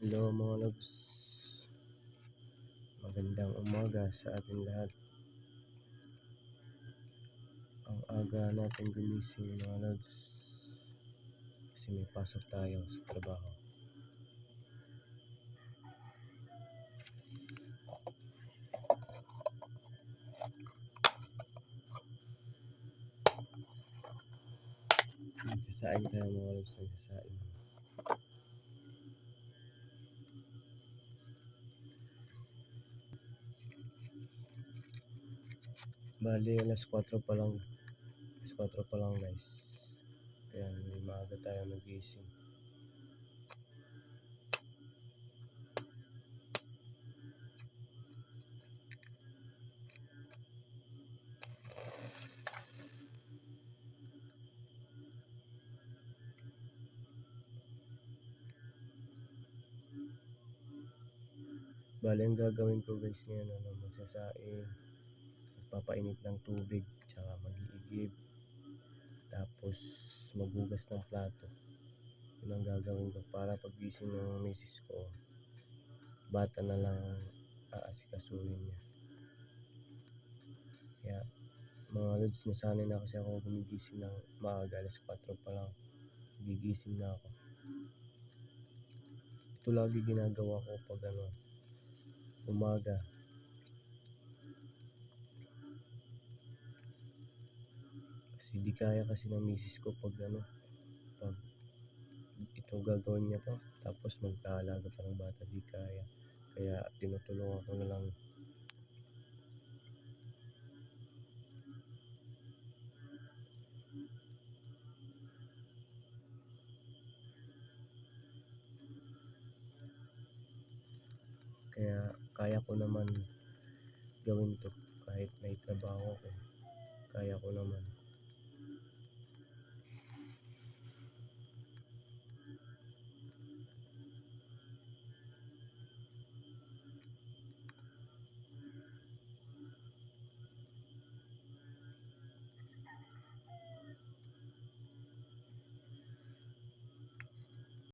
Hello mga lods, magandang umaga sa ating lahat. Ang aga natin gumising mga lods kasi may pasok tayo sa trabaho. Nagsasaing tayo mga lods, nagsasaing. Bali alas 4 pa lang, guys. Ayan, maaga tayo nagising. Bali ang gagawin ko guys ngayon, magsasaing, magpapainit ng tubig, tsaka mag-iigib, tapos maghugas ng plato. Yun ang gagawin ko para pagising ng misis ko, bata na lang aasikasuhin niya. Kaya mga lods, nasanay na kasi ako gumigising ng maaga, alas 4 pa lang gigising na ako. Ito lagi ginagawa ko pag umaga. Kasi di kaya kasi ng misis ko pag pag ito gagawin niya pa, tapos mag-aalaga pa ng bata, di kaya. Kaya tinutulungan ko na lang. Kaya kaya ko naman gawin to kahit may trabaho ko. Kaya ko naman.